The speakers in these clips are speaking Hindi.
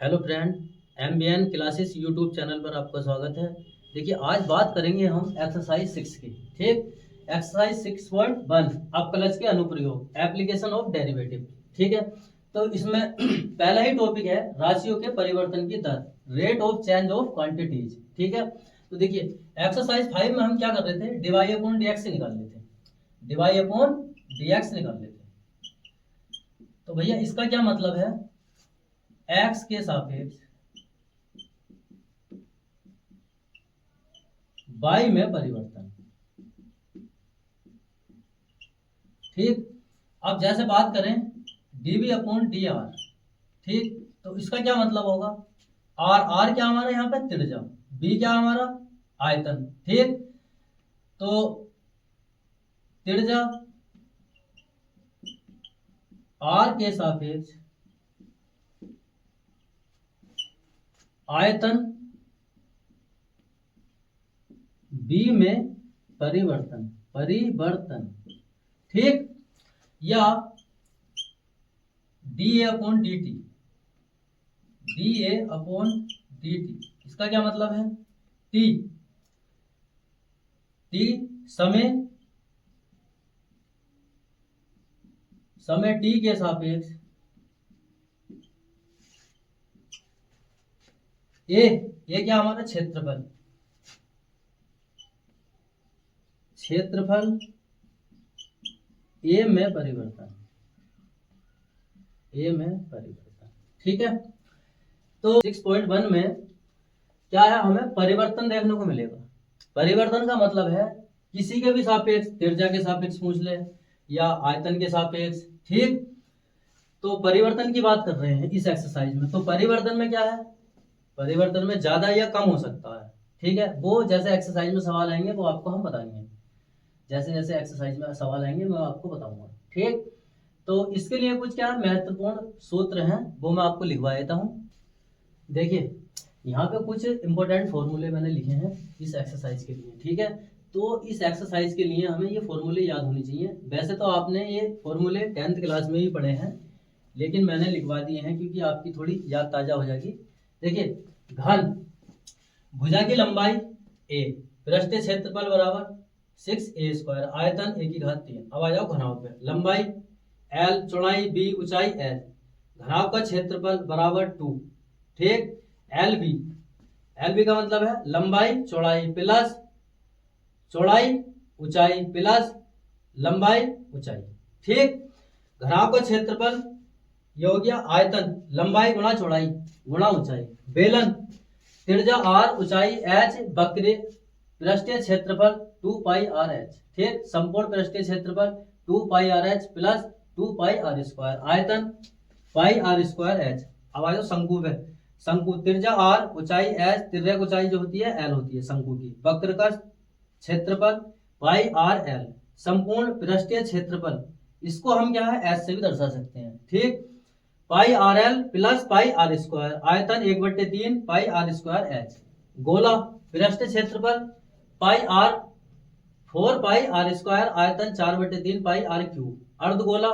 Hello friend, MBN classes YouTube channel पर आपका स्वागत है। देखिए, आज बात करेंगे हम एक्सरसाइज 6 की। ठीक, एक्सरसाइज 6.1 अपकलज के अनुप्रयोग, एप्लीकेशन ऑफ डेरिवेटिव। ठीक है, तो इसमें पहला ही टॉपिक है राशियों के परिवर्तन की दर, rate of change of quantities. ठीक है, तो देखिए एक्सरसाइज 5 में हम क्या कर रहे थे, डिवाई अपॉन डीएक्स निकाल लेते, डिवाई अपॉन डीएक्स निकाल लेते। तो भैया इसका क्या मतलब है, एक्स के सापेक्ष वाई में परिवर्तन। ठीक, अब जैसे बात करें डीवी अपॉन डी आर। ठीक, तो इसका क्या मतलब होगा, आर आर क्या हमारा यहाँ पे त्रिज्या, बी क्या हमारा आयतन। ठीक, तो त्रिज्या आर के सापेक्ष आयतन बी में परिवर्तन, परिवर्तन। ठीक, या डी ए अपॉन डी टी, डी ए अपॉन डी टी, इसका क्या मतलब है, टी टी समय, समय टी के सापेक्ष ए क्या हमारा क्षेत्रफल, क्षेत्रफल ए में परिवर्तन, ए में परिवर्तन। ठीक है, तो 6.1 में क्या है, हमें परिवर्तन देखने को मिलेगा। परिवर्तन का मतलब है किसी के भी सापेक्ष, त्रिज्या के सापेक्ष पूछ ले या आयतन के सापेक्ष। ठीक, तो परिवर्तन की बात कर रहे हैं इस एक्सरसाइज में। तो परिवर्तन में क्या है, परिवर्तन में ज्यादा या कम हो सकता है। ठीक है, वो जैसे एक्सरसाइज में सवाल आएंगे वो आपको हम बताएंगे, जैसे जैसे एक्सरसाइज में सवाल आएंगे मैं आपको बताऊंगा। ठीक, तो इसके लिए कुछ क्या महत्वपूर्ण सूत्र हैं वो मैं आपको लिखवा देता हूँ। देखिए यहाँ पे कुछ इंपॉर्टेंट फॉर्मूले मैंने लिखे हैं इस एक्सरसाइज के लिए। ठीक है, तो इस एक्सरसाइज के लिए हमें ये फॉर्मूले याद होने चाहिए। वैसे तो आपने ये फॉर्मूले 10th क्लास में ही पढ़े हैं, लेकिन मैंने लिखवा दिए हैं क्योंकि आपकी थोड़ी याद ताजा हो जाएगी। देखिए, घन भुजा की लंबाई a, पृष्ठीय क्षेत्रफल बराबर 6a², आयतन a की घात 3। अब आ जाओ घनाभ पे, लंबाई l, चौड़ाई b, ऊंचाई h, घनाभ का क्षेत्रफल बराबर 2। ठीक, LB, LB का मतलब है लंबाई चौड़ाई प्लस चौड़ाई ऊंचाई प्लस लंबाई ऊंचाई। ठीक, घनाभ का क्षेत्रफल ये हो गया आयतन, लंबाई गुणा चौड़ाई गुणा ऊंचाई। बेलन त्रिज्या r, ऊंचाई h, वक्र पृष्ठीय क्षेत्रफल 2 पाई r h। ठीक, संपूर्ण पृष्ठीय क्षेत्रफल 2 पाई r h प्लस 2 पाई r², आयतन पाई r² h। अब आ जाओ शंकु पे, शंकु त्रिज्या r, ऊंचाई h, तिर्यक ऊंचाई जो होती है l होती है शंकु की, वक्र का क्षेत्रफल पाई r l, संपूर्ण पृष्ठीय क्षेत्रफल इसको हम क्या है h से भी दर्शा सकते हैं। ठीक, pi R L plus pi r², आयतन 1/3 पाई r² h। गोला पृष्ठीय क्षेत्रफल पाई r 4 पाई r², आयतन 4/3 पाई r³। अर्धगोला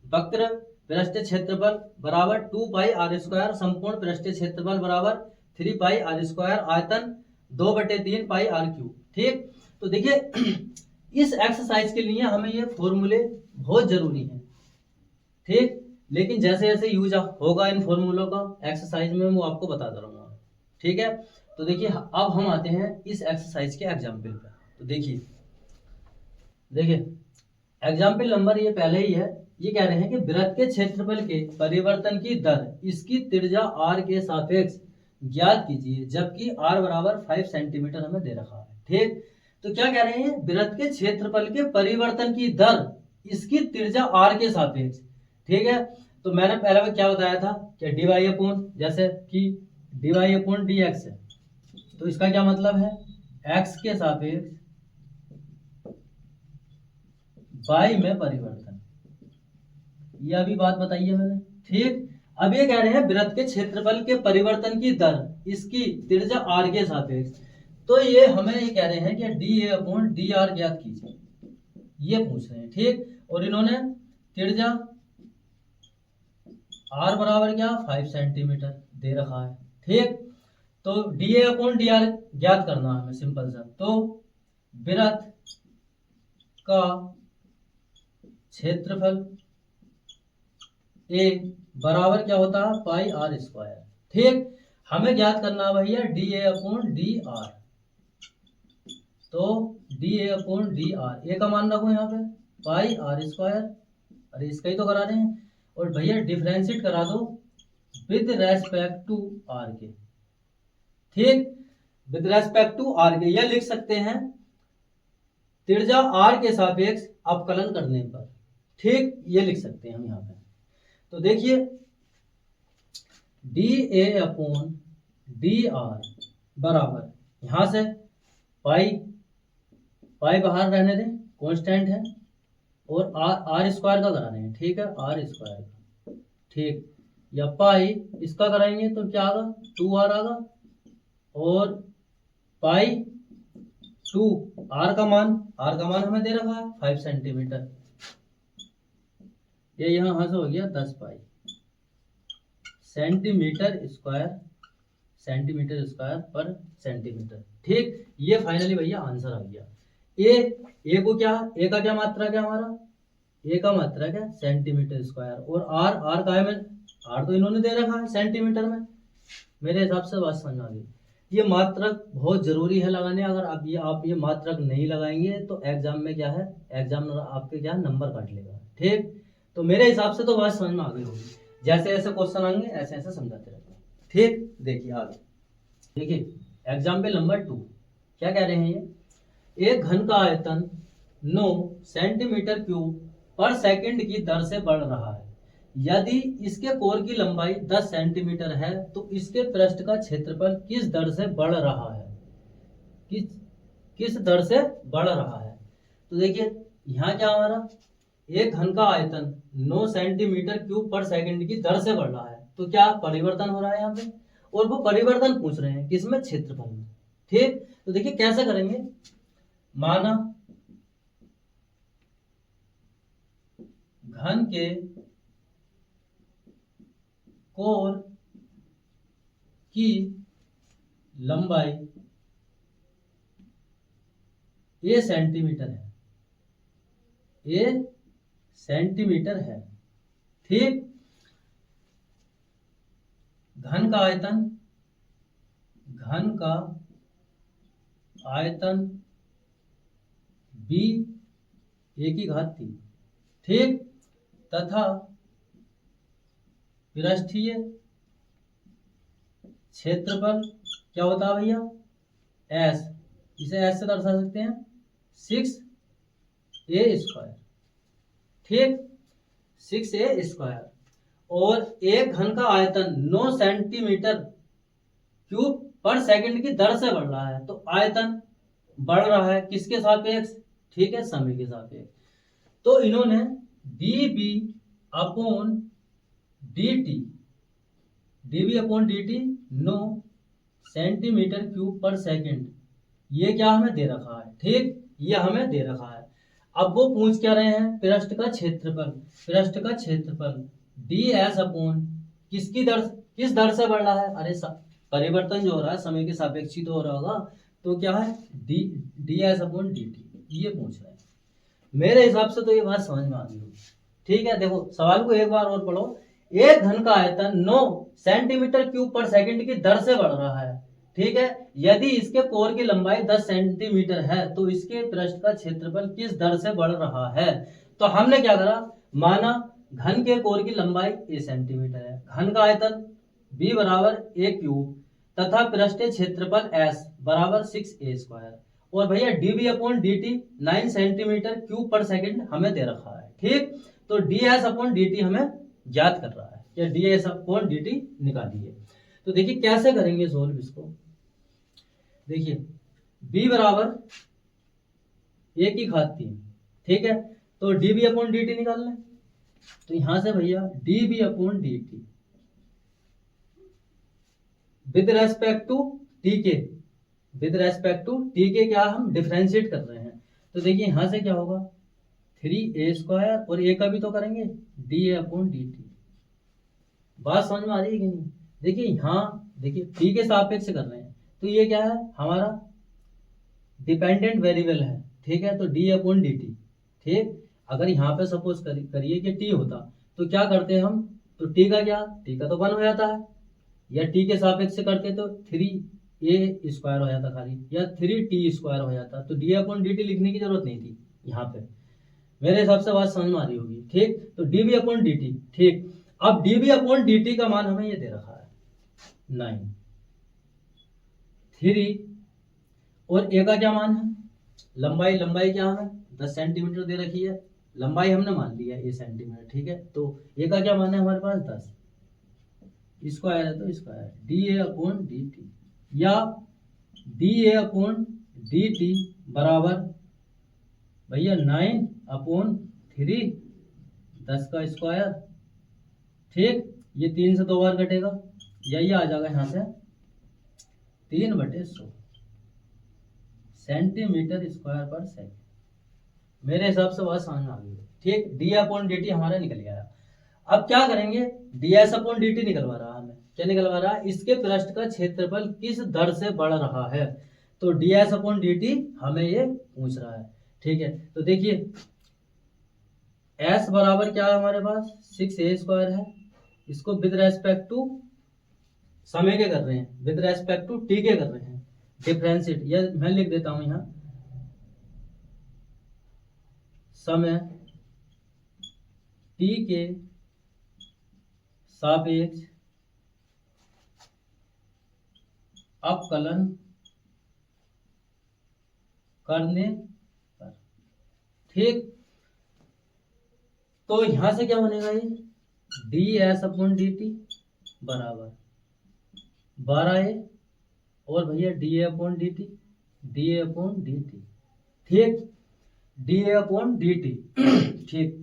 वक्र पृष्ठीय क्षेत्रफल बराबर 2 पाई r², संपूर्ण पृष्ठीय क्षेत्रफल बराबर 3 पाई r², आयतन 2/3 पाई r³। ठीक, तो देखिए इस एक्सरसाइज के लिए हमें ये फॉर्मूले बहुत जरूरी है। ठीक, लेकिन जैसे जैसे यूज होगा इन फॉर्मूलों का एक्सरसाइज में वो आपको बताता रहूंगा। ठीक है, तो देखिए अब हम आते हैं इस एक्सरसाइज के एग्जाम्पल पर। तो देखिए देखिए एग्जाम्पल नंबर ये पहले ही है। ये कह रहे हैं कि वृत्त के क्षेत्रफल के परिवर्तन की दर इसकी त्रिज्या r के सापेक्ष ज्ञात कीजिए, जबकि r बराबर 5 सेंटीमीटर हमें दे रखा है। ठीक, तो क्या कह रहे हैं, वृत्त के क्षेत्रफल के परिवर्तन की दर इसकी त्रिज्या r के सापेक्ष। ठीक है, तो मैंने पहले में क्या बताया था कि डिवाई अपॉन, जैसे कि डिवाई अपॉन डी एक्स है, तो इसका क्या मतलब है, x के सापेक्ष y में परिवर्तन, ये अभी बात बताई है मैंने। ठीक, अब ये कह रहे हैं वृत्त के क्षेत्रफल के परिवर्तन की दर इसकी त्रिज्या r के सापेक्ष, तो ये हमें ये कह रहे हैं कि D A upon D are ज्ञात कीजिए, ये पूछ रहे हैं। ठीक, और इन्होंने त्रिज्या आर बराबर क्या 5 सेंटीमीटर दे रखा है। ठीक, तो D A upon D are ज्ञात करना है हमें, सिंपल सा। तो वृत्त का क्षेत्रफल ए बराबर क्या होता है पाई आर स्क्वायर। ठीक, हमें ज्ञात करना भैया डी ए अपॉन डी आर। तो D A upon D R, A का मान रखो यहाँ पे पाई आर स्क्वायर, अरे इसका ही तो करा रहे हैं। और भैया डिफरेंशिएट करा दो विद रेस्पेक्ट टू आर के। ठीक, विद रेस्पेक्ट टू आर के यह लिख सकते हैं त्रिज्या आर के सापेक्ष अवकलन करने पर। ठीक, ये लिख सकते हैं हम यहाँ पे। तो देखिए D A upon D are बराबर यहां से पाई, पाई बाहर रहने दें, कांस्टेंट है, और आर स्क्वायर का करा रहे हैं। ठीक है, आर स्क्वायर का। ठीक, या पाई इसका कराएंगे तो क्या आगा 2r आगा, और पाई 2 आर का मान हमें दे रखा है 5 सेंटीमीटर, ये यहाँ से हो गया 10 पाई सेंटीमीटर स्क्वायर पर सेंटीमीटर। ठीक, ये फाइनली भैया आंसर आ गया। ए को क्या, ए का क्या मात्रा क्या हमारा, ए का मात्रा क्या सेंटीमीटर स्क्वायर, और आर का है में, आर तो इन्होंने दे रखा है सेंटीमीटर में। मेरे हिसाब से बात समझ आ गई। ये मात्रक बहुत जरूरी है लगाने, अगर आप ये मात्रक नहीं लगाएंगे तो एग्जाम में क्या है, एग्जाम आपके क्या नंबर काट लेगा। ठीक, तो मेरे हिसाब से तो बात समझ में आ गई होगी। जैसे ऐसे क्वेश्चन आएंगे ऐसे ऐसे समझाते रहते हैं। ठीक, देखिए आगे देखिए एग्जाम्पल नंबर 2 क्या कह रहे हैं ये, एक घन का आयतन 9 सेंटीमीटर क्यूब पर सेकंड की दर से बढ़ रहा है। यदि इसके कोर की लंबाई 10 सेंटीमीटर है तो इसके पृष्ठ का क्षेत्रफल किस दर से बढ़ रहा है, किस दर से बढ़ रहा है। तो देखिए यहाँ क्या हमारा एक घन का आयतन 9 सेंटीमीटर क्यूब पर सेकंड की दर से बढ़ रहा है, तो क्या परिवर्तन हो रहा है यहाँ पे, और वो परिवर्तन पूछ रहे हैं किसमें, क्षेत्रफल में। ठीक, तो देखिए कैसे करेंगे, माना घन के कोर की लंबाई ए सेंटीमीटर है, ए सेंटीमीटर है। ठीक, घन का आयतन बी ए की घात 3। ठीक, तथा पृष्ठीय क्षेत्रफल क्या होता है भैया एस, इसे एस से दर्शा सकते हैं 6a स्क्वायर। ठीक, 6a स्क्वायर, और एक घन का आयतन 9 सेंटीमीटर क्यूब पर सेकंड की दर से बढ़ रहा है, तो आयतन बढ़ रहा है किसके सापेक्ष, ठीक है समय के सापेक्ष। तो इन्होंने dB upon dt 9 centimetre cube पर सेकंड ये क्या हमें दे रखा है। ठीक, ये हमें दे रखा है। अब वो पूछ क्या रहे हैं, पृष्ठ का क्षेत्रफल ds अपॉन किस दर से बढ़ रहा है, अरे परिवर्तन जो हो रहा है समय के सापेक्ष तो हो रहा होगा, तो क्या है ds अपॉन dt, ये पूछ रहे हैं। मेरे हिसाब से तो ये बात समझ में आ गई होगी। ठीक है, देखो सवाल को एक बार और पढ़ो। एक घन का आयतन 9 सेंटीमीटर क्यूब पर सेकंड की दर से बढ़ रहा है। ठीक है, यदि इसके कोर की लंबाई 10 सेंटीमीटर है तो इसके पृष्ठ का क्षेत्रफल किस दर से बढ़ रहा है। तो हमने क्या करा, माना घन के कोर की लंबाई a सेंटीमीटर है, घन का आयतन b बराबर a क्यूब तथा पृष्ठीय क्षेत्रफल s बराबर 6a स्क्वायर, और भैया dB upon dt 9 centimetre cube पर सेकंड हमें दे रखा है। ठीक, तो ds अपॉन dt हमें ज्ञात कर रहा है, या ds अपॉन dt निकालिए। तो देखिए कैसे करेंगे सोल्व इसको। देखिए b बराबर a की घात 3। ठीक है, तो dB अपॉन dt निकाल लें। तो यहां से भैया dB upon dt with respect to tk क्या हम डिफरेंशिएट कर रहे हैं। तो देखिए यहां से क्या होगा 3a स्क्वायर, और a का भी तो करेंगे dA अपॉन dt बात समझ में आ रही है कि नहीं? देखिए यहाँ देखिए टी के सापेक्ष कर रहे हैं, तो ये क्या है हमारा डिपेंडेंट वेरिएबल है, ठीक है, तो डी अपॉन डी टी। ठीक, अगर यहाँ पे सपोज करिए कि टी होता तो क्या करते हम, तो टी का क्या, टी का तो 1 हो जाता है, या टी के सापेक्ष से करते तो 3a स्क्वायर हो जाता खाली, या 3t स्क्वायर हो जाता, तो डी अपॉन डी टी लिखने की जरूरत नहीं थी यहाँ पे। मेरे हिसाब से बात समझ में आ रही होगी। ठीक, तो d b upon D T. ठीक, अब d b upon D t का मान हमें ये दे रखा है 9, 3 और ए का क्या मान है, लंबाई, लंबाई क्या हमें 10 सेंटीमीटर दे रखी है, लंबाई हमने मान ली है ए सेंटीमीटर, ठीक है, तो ए का क्या मान है हमारे पास 10, स्क्वायर है तो स्क्वायर डी ए अपॉन डी टी, या डी ए अपॉन डी टी बराबर भैया 9/3, 10 का स्क्वायर। ठीक, ये 3 से 2 बार कटेगा, यही आ जाएगा यहाँ से 3/100 सेंटीमीटर स्क्वायर पर सेकंड। मेरे हिसाब से बात समझ में आ गई। ठीक, डी अपॉन डी टी हमारा निकल गया। अब क्या करेंगे, D S upon D T निकलवा रहा है हमें, क्या निकलवा रहा है, इसके पृष्ठ का क्षेत्रफल किस दर से बढ़ रहा है, तो D S upon D T हमें ये पूछ रहा है। ठीक है, तो देखिए एस बराबर क्या है हमारे पास 6a स्क्वायर है, इसको विद रेस्पेक्ट टू समय के कर रहे हैं, विद रेस्पेक्ट टू टी के कर रहे हैं, डिफरेंशिएट, या मैं लिख देता हूं यहाँ समय टी के सापेक्ष अवकलन करने पर। ठीक, तो यहां से क्या बनेगा, ये D S upon D T बराबर 12a और भैया डी ए अपॉन डी टी, डी ए अपॉन डी टी। ठीक, डी ए अपॉन डी टी। ठीक,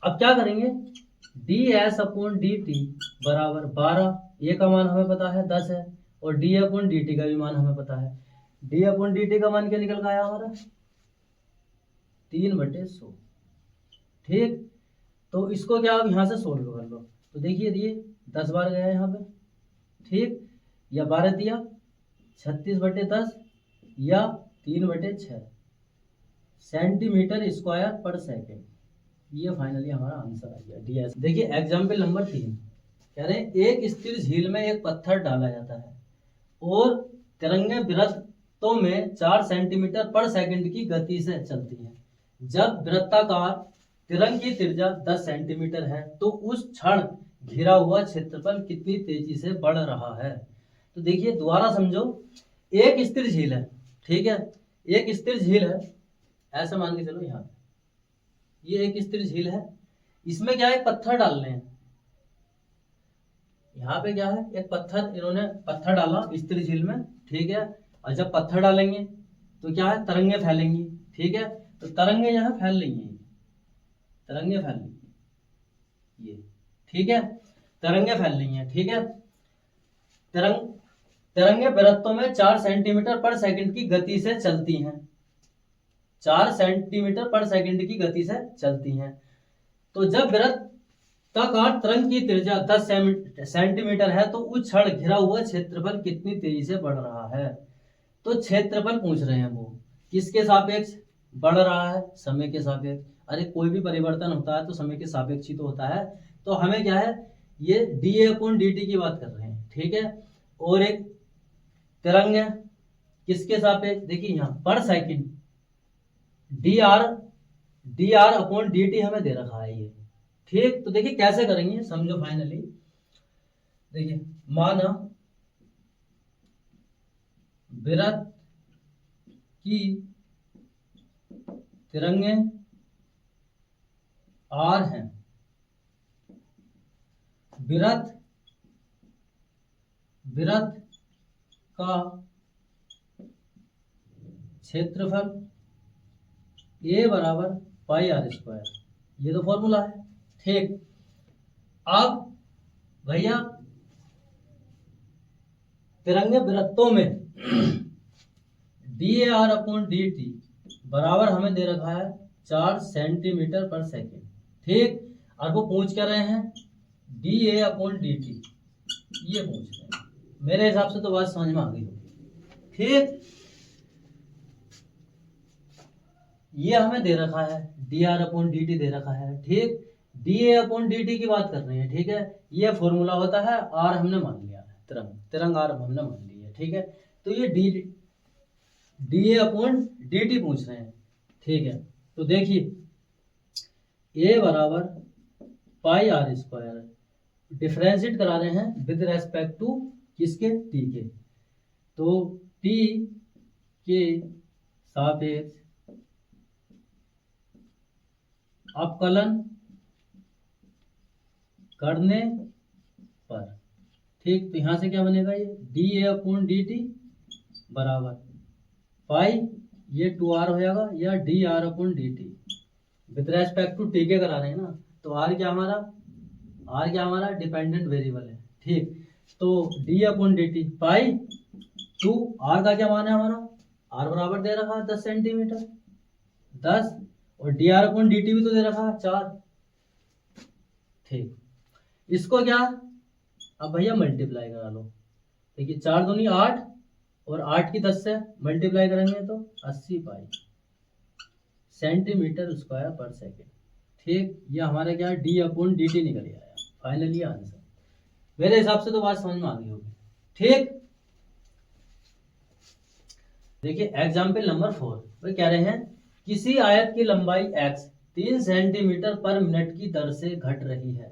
अब क्या करेंगे, D S upon D T बराबर 12, ए का मान हमें पता है 10 है, और डी अपॉन डी टी का भी मान हमें पता है, डी अपॉन डी टी का मान क्या निकल गया हमारा 3/100। ठीक, तो इसको क्या आप यहाँ से सोल्व कर लो, तो देखिए ये 10 बार गया यहाँ पे, ठीक, या 12 दिया 36/10 या 3/6 सेंटीमीटर स्क्वायर पर सेकेंड। ये फाइनली हमारा आंसर आ गया डी एस। देखिए एग्जाम्पल नंबर 3 कह रहे हैं, एक स्थिर झील में एक पत्थर डाला जाता है और तिरंगे वृत्तों में 4 सेंटीमीटर पर सेकंड की गति से चलती है। जब वृत्ताकार तिरंग की त्रिज्या 10 सेंटीमीटर है तो उस क्षण घिरा हुआ क्षेत्रफल कितनी तेजी से बढ़ रहा है। तो देखिए दोबारा समझो, एक स्थिर झील है, ठीक है, एक स्थिर झील है, ऐसा मान के चलो यहाँ ये एक स्थिर झील है, इसमें क्या है पत्थर डालने हैं, यहाँ पे क्या है एक पत्थर, इन्होंने पत्थर डाला स्थिर झील में, ठीक है, और जब पत्थर डालेंगे तो क्या है तरंगे फैलेंगी, ठीक है, तो तरंगे यहाँ फैल रही हैं, तरंगे फैल रही हैं ये, ठीक है, तरंगे फैल रही हैं, ठीक है, तरंगे वृत्तों में 4 सेंटीमीटर पर सेकंड की गति से चलती हैं, 4 सेंटीमीटर पर सेकंड की गति से चलती हैं। तो जब वृत्ताकार तरंग की त्रिज्या 10 सेंटीमीटर है तो उस क्षण घिरा हुआ क्षेत्रफल कितनी तेजी से बढ़ रहा है। तो क्षेत्रफल पूछ रहे हैं वो किसके सापेक्ष बढ़ रहा है, समय के सापेक्ष। अरे कोई भी परिवर्तन होता है तो समय के सापेक्ष ही तो होता है, तो हमें क्या है ये डी ए अपॉन डी टी की बात कर रहे हैं, ठीक है, और एक तरंग है किसके सापेक्ष, देखिए यहाँ पर second D R upon D T हमें दे रखा है ये, ठीक। तो देखिए कैसे करेंगे समझो फाइनली, देखिए माना वृत्त की तिरंगे आर हैं, वृत्त का क्षेत्रफल ए बराबर पाई आर स्क्वायर, ये तो फॉर्मूला है, ठीक। अब भैया तिरंगे वृत्तों में D A R upon D T बराबर हमें दे रखा है 4 सेंटीमीटर पर सेकेंड, ठीक। और वो पूछ क्या रहे हैं D A upon D T, ये पूछ रहे हैं। मेरे हिसाब से तो बात समझ में आ गई होगी। ठीक, ये हमें दे रखा है D are upon D T दे रखा है। ठीक, डी ए अपॉन डी टी की बात कर रहे हैं। ठीक है, ये फॉर्मूला होता है, आर हमने मान लिया है, तिरंग आर हमने मान लिया है। ठीक है, तो ये डी ए अपॉन डी टी पूछ रहे हैं। ठीक है, तो देखिए ए बराबर पाई आर स्क्वायर, डिफरेंशिएट करा रहे हैं विद रेस्पेक्ट टू किसके, टी के। तो टी के सापेक्ष अपकलन करने पर। ठीक, तो यहां से क्या बनेगा, ये डी ए अपॉन डी टी बराबर पाई, ये 2r हो जाएगा, या d are upon D t with respect to t के करा रहे हैं ना, तो आर क्या हमारा डिपेंडेंट वेरिएबल है। ठीक, तो डी अपॉन डी टी पाई 2, आर का क्या मान है हमारा, आर बराबर दे रखा है 10 सेंटीमीटर 10, और D R upon D T भी तो दे रखा है 4। ठीक, इसको क्या, अब भैया मल्टीप्लाई करा लो। देखिए 4 दूनी 8, और 8 की 10 से मल्टीप्लाई करेंगे तो 80 पाई सेंटीमीटर स्क्वायर पर सेकेंड। ठीक, ये हमारा क्या डी अपॉन डी टी निकल आया फाइनली आंसर। मेरे हिसाब से तो बात समझ में आ गई होगी। ठीक, देखिए एग्जाम्पल नंबर 4, वो कह रहे हैं किसी आयत की लंबाई x 3 सेंटीमीटर पर मिनट की दर से घट रही है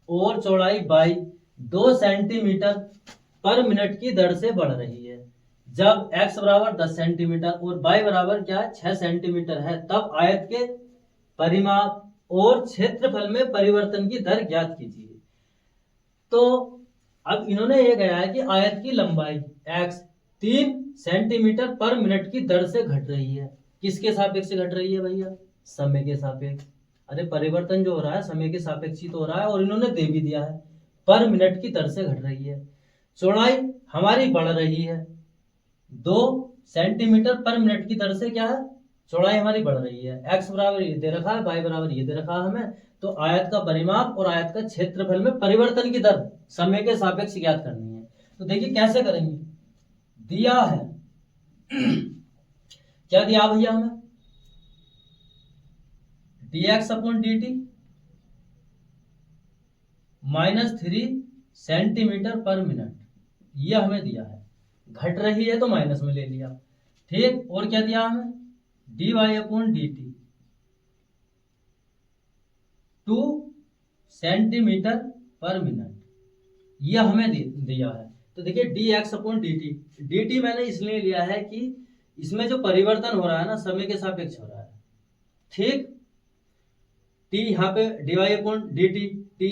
और चौड़ाई y 2 सेंटीमीटर पर मिनट की दर से बढ़ रही है। जब x बराबर 10 सेंटीमीटर और y बराबर क्या 6 सेंटीमीटर है, तब आयत के परिमाप और क्षेत्रफल में परिवर्तन की दर ज्ञात कीजिए। तो अब इन्होंने ये कहा है कि आयत की लंबाई x 3 सेंटीमीटर पर मिनट की दर से घट रही है। किसके सापेक्ष से घट रही है भैया, समय के सापेक्ष। अरे परिवर्तन जो हो रहा है समय के सापेक्ष ही तो हो रहा है, और इन्होंने दे भी दिया है पर मिनट की दर से घट रही है। चौड़ाई हमारी बढ़ रही है 2 सेंटीमीटर पर मिनट की दर से, क्या है चौड़ाई हमारी बढ़ रही है। x बराबर ये दे रखा है, y बराबर ये दे रखा है हमें, तो आयत का परिमाप और आयत का क्षेत्रफल में परिवर्तन की दर समय के सापेक्ष ज्ञात करनी है। तो देखिए कैसे करेंगे, दिया है क्या दिया भैया हमें, dx अपॉन dt -3 सेंटीमीटर पर मिनट, यह हमें दिया है। घट रही है तो माइनस में ले लिया। ठीक, और क्या दिया हमें, dy अपॉन dt 2 सेंटीमीटर पर मिनट, यह हमें दिया है। तो देखिए dx अपॉन dt मैंने इसलिए लिया है कि इसमें जो परिवर्तन हो रहा है ना समय के सापेक्ष हो रहा है। ठीक, t यहाँ पे dy अपॉन dt, t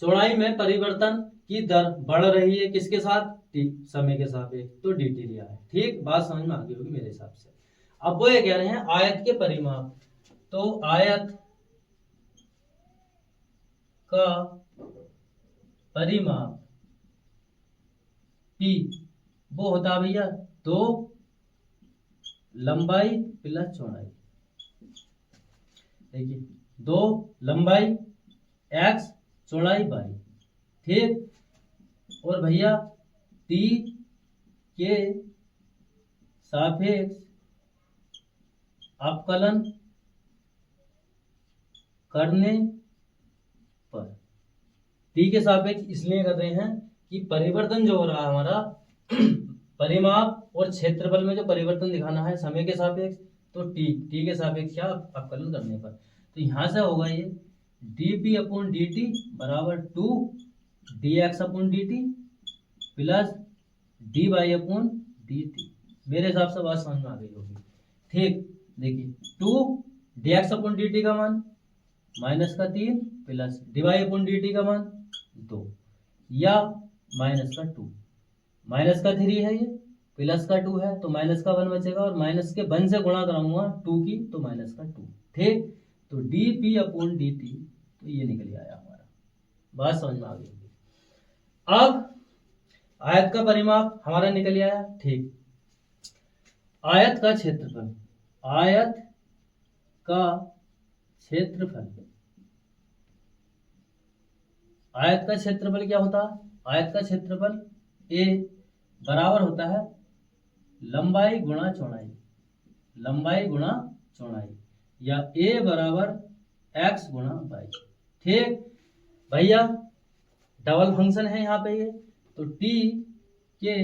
चौड़ाई में परिवर्तन की दर बढ़ रही है किसके साथ, t समय के सापेक्ष, तो dt लिया है। ठीक, बात समझ में आ गई होगी मेरे हिसाब से। अब वो ये कह रहे हैं आयत के परिमाप, तो आयत का परिमाप p वो होता है भैया 2 लंबाई प्लस चौड़ाई। देखिए 2 लंबाई x चौड़ाई y। ठीक, और भैया t के सापेक्ष अपकलन करने पर, t के सापेक्ष इसलिए कर रहे हैं कि परिवर्तन जो हो रहा है हमारा परिमाप और क्षेत्रफल में जो परिवर्तन दिखाना है समय के सापेक्ष, तो t के सापेक्ष क्या अपकलन करने पर। तो यहां से होगा ये dp अपॉन dt बराबर 2 dx upon dt plus dy upon dt। मेरे हिसाब से बात समझ में आ गई होगी। ठीक, देखिए 2 dx अपॉन dt का मान -3 प्लस dy अपॉन dt का मान 2, या -2 -3 है ये, प्लस का 2 है तो -1 बचेगा, और माइनस के 1 से गुणा कराऊंगा 2 की तो -2। ठीक, तो dp अपॉन dt, तो ये निकल आया हमारा। बात समझ में आ गई। अब आयत का परिमाप हमारा निकल आया। ठीक, आयत का क्षेत्रफल, आयत का क्षेत्रफल आयत का क्षेत्रफल क्या होता है? आयत का क्षेत्रफल ए बराबर होता है लंबाई गुणा चौड़ाई, लंबाई गुणा चौड़ाई, या ए बराबर एक्स गुणा वाई। ठीक भैया, डबल फंक्शन है यहाँ पे ये, तो टी के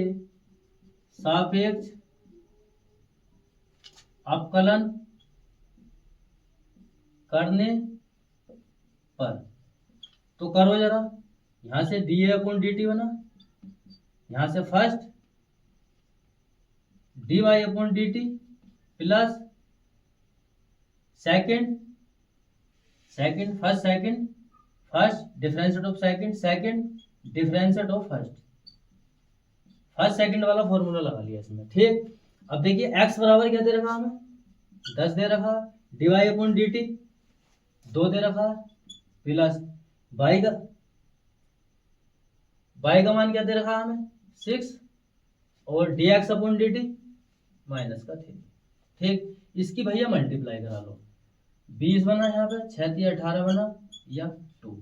सापेक्ष अवकलन करने पर, तो करो जरा, यहां से डी ए अपॉन डी टी बना, यहां से first d y upon D t plus second second first second first differentiate of second second differentiate of first, first second वाला फॉर्मूला लगा लिया इसमें। ठीक, अब देखिए x बराबर क्या दे रखा हमें? 10 दे रखा, d y upon D t 2 दे रखा, प्लस y का मान क्या दे रखा हमें? 6, और dx upon D T minus का 3। ठीक, इसकी भैया मल्टीप्लाई करा लो, 20 बना यहाँ पे, 6 3 18 बना, या 2,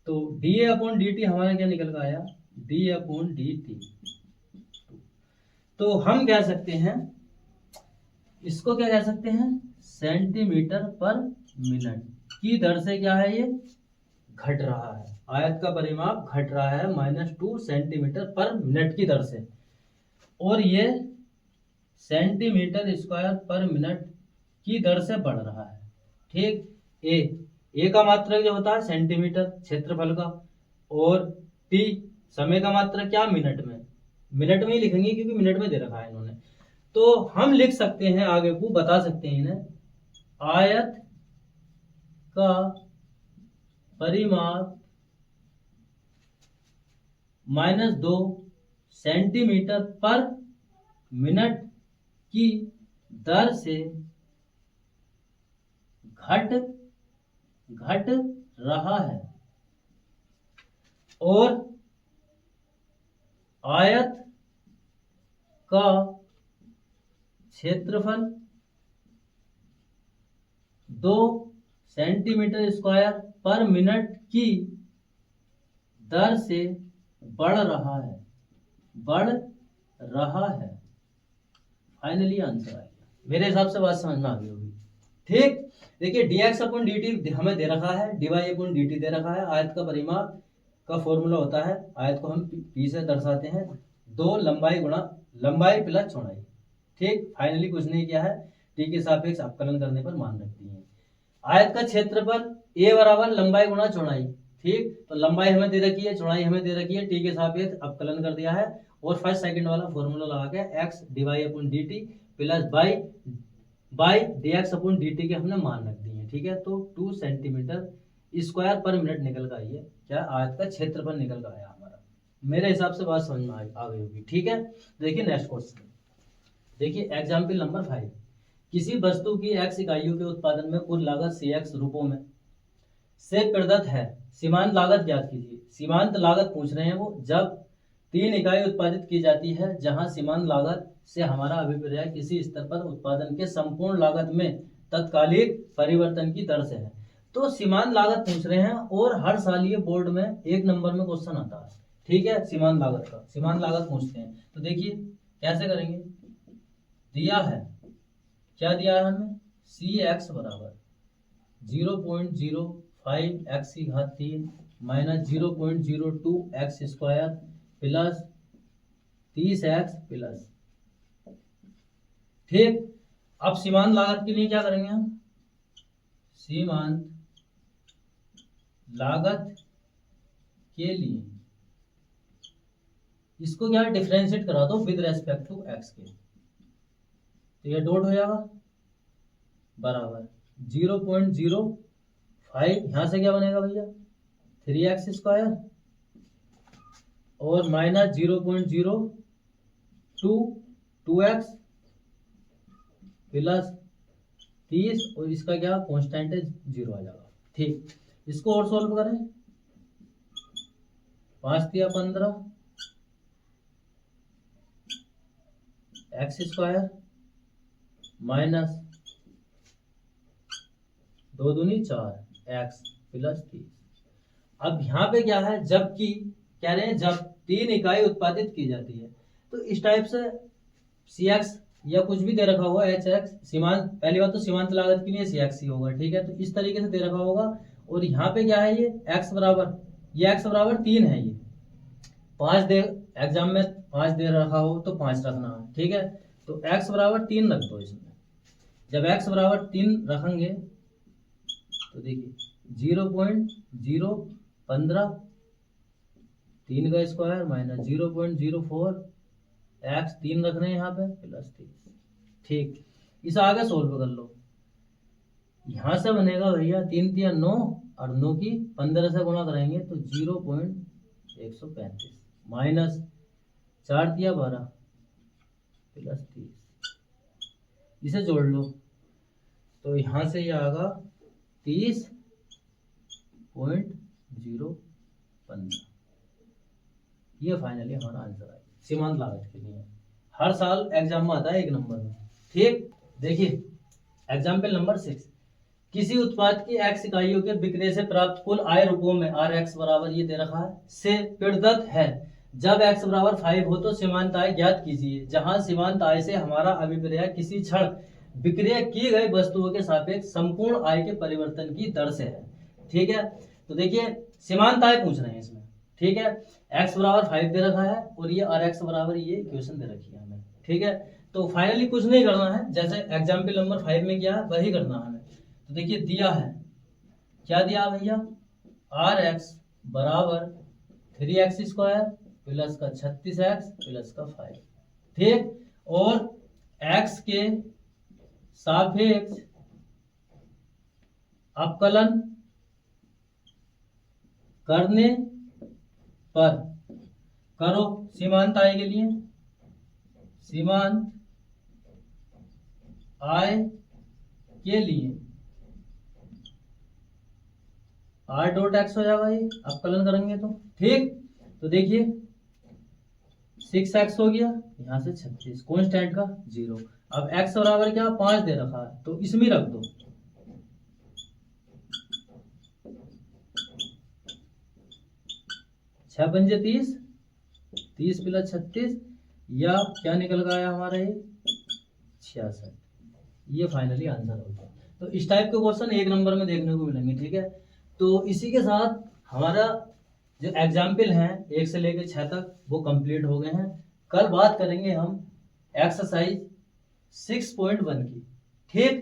तो डी ए अपॉन डी टी हमारा क्या निकल कर आया? D upon D T. तो हम कह सकते हैं, इसको क्या कह सकते हैं? सेंटीमीटर पर मिनट की दर से क्या है, ये घट रहा है, आयत का परिमाप घट रहा है -2 सेंटीमीटर पर मिनट की दर से, और ये सेंटीमीटर स्क्वायर पर मिनट की दर से बढ़ रहा है। ठीक, ए का मात्रक जो होता है सेंटीमीटर क्षेत्रफल का, और टी समय का मात्रक क्या? मिनट में ही लिखेंगे क्योंकि मिनट में दे रखा है इन्होंने। तो हम लिख सकते हैं, आगे को बता सकते हैं इन्हें, आयत का परिमाप -2 सेंटीमीटर पर मिनट की दर से घट रहा है, और आयत का क्षेत्रफल 2 सेंटीमीटर स्क्वायर पर मिनट की दर से बढ़ रहा है, फाइनली आंसर आ गया। मेरे हिसाब से बात समझ में आ गई होगी। ठीक, देखिए dx अपॉन dt हमें दे रखा है, dy अपॉन dt दे रखा है, आयत का परिमाप का फॉर्मूला होता है, आयत को हम p से दर्शाते हैं, 2 लंबाई प्लस चौड़ाई। ठीक, फाइनली कुछ नहीं किया है, t के सापेक्ष अवकलन करने पर मान रखती है। आयत का क्षेत्रफल a बराबर लंबाई गुणा चौड़ाई। ठीक, तो लंबाई हमें दे रखी है, चौड़ाई हमें दे रखी है, t के सापेक्ष अवकलन कर दिया है, और फर्स्ट सेकंड वाला फॉर्मूला लगा के x dy upon dt plus by dx upon dt के हमने मान रख दिए हैं। ठीक है, तो 2 सेंटीमीटर स्क्वायर पर मिनट निकल कर आई है, क्या आयत का क्षेत्रफल निकल कर आया हमारा। मेरे हिसाब से बात समझ में आ गई होगी। ठीक है, देखिए नेक्स्ट क्वेश्चन, देखिए एग्जाम्पल नंबर 5, किसी वस्तु की x इकाइयों के उत्पादन में कुल लागत cx रूपों में से प्रदत्त है, सीमांत लागत ज्ञात कीजिए। सीमांत लागत पूछ रहे हैं वो, जब 3 इकाई उत्पादित की जाती है जहां सीमांत लागत से हमारा अभिप्राय किसी स्तर पर उत्पादन के संपूर्ण लागत में तत्कालिक परिवर्तन की दर से है। तो सीमांत लागत पूछ रहे हैं, और हर साल ये बोर्ड में 1 नंबर में क्वेश्चन आता है। ठीक है, सीमांत लागत पूछते हैं, तो देखिए कैसे करेंगे। दिया है, क्या दिया है हमें? cx बराबर 0.05 x की घात 3 minus 0.02 x square plus 30x plus. ठीक, अब सीमांत लागत के लिए क्या करेंगे हम? सीमांत लागत के लिए इसको क्या डिफरेंशिएट करा दो विद रेस्पेक्ट टू x के, तो ये डॉट हो जाएगा बराबर 0.05, यहां से क्या बनेगा भैया 3x स्क्वायर, और माइनस 0.02 2x प्लस 30, और इसका क्या कांस्टेंट है 0 आ जाएगा। ठीक, इसको और सॉल्व करें, 5 या 15 x स्क्वायर माइनस 2 दूनी 4 x प्लस 30, अब यहाँ पे क्या है, जबकि कह रहे हैं जब 3 इकाई उत्पादित की जाती है, तो इस टाइप से सी एक्स या कुछ भी दे रखा होगा एच एक्स, सीमांत, पहली बात तो सीमांत लागत के लिए सी एक्स ही होगा, ठीक है। तो इस तरीके से दे रखा होगा, और यहाँ पे क्या है, ये एक्स बराबर, ये एक्स बराबर 3 है, ये 5 दे, एग्जाम में 5 दे रखा हो तो 5 रखना है, ठीक है। तो एक्स बराबर 3 रख दो इसमें। जब एक्स बराबर 3 रखेंगे तो देखिए 0.015, 3 का स्क्वायर माइनस 0.04, एक्स 3 रख रहे हैं यहाँ पे, प्लस 3, ठीक। इसे आगे सोल्व कर लो, यहाँ से बनेगा भैया 3 तिया 9, और 9 की 15 से गुणा करेंगे तो 0.135 माइनस 4 तिया 12 प्लस 30, इसे जोड़ लो तो यहाँ से ये आएगा 30.015। ये फाइनली हमारा आंसर है सीमांत लागत के लिए। हर साल एग्जाम में आता है 1 नंबर में, ठीक। देखिए एग्जाम्पल नंबर 6, किसी उत्पाद की x इकाइयों के बिक्री से प्राप्त कुल आय रुपयों में Rx बराबर, ये दे रखा है, से प्रदत्त है। जब x बराबर 5 हो तो सीमांत आय ज्ञात कीजिए, जहां सीमांत आय से हमारा अभिप्राय किसी क्षण विक्रय की गई वस्तुओं के सापेक्ष संपूर्ण आय के परिवर्तन की दर से है, ठीक है। तो देखिए सीमांत आय पूछ रहे हैं इसमें, ठीक है। x बराबर 5 दे रखा है और ये Rx बराबर ये इक्वेशन दे रखी है हमें, ठीक है। तो फाइनली कुछ नहीं करना है, जैसे एग्जाम्पल नंबर 5 में किया है वही करना है हमें। तो देखिए दिया है, क्या दिया भैया, Rx बराबर 3x स्क्वायर प्लस का 36x प्लस का 5, ठीक। और x के सापेक्ष अवकलन करने पर, करो सीमांत आय के लिए, सीमांत आय के लिए r डॉट एक्स हो जाएगा, ये अवकलन करेंगे तो, ठीक। तो देखिए 6x हो गया, यहाँ से 36, कॉन्स्टेंट का 0। अब x बराबर क्या 5 दे रखा है तो इसमें रख दो, 6 पंजे 30, 30 प्लस 36, या क्या निकल गया हमारा ये 66। ये फाइनली आंसर होगा। तो इस टाइप के क्वेश्चन 1 नंबर में देखने को मिलेंगे, ठीक है। तो इसी के साथ हमारा जो एग्जाम्पल हैं 1 से लेकर 6 तक वो कंप्लीट हो गए हैं। कल बात करेंगे हम एक्सरसाइज 6.1 की, ठीक।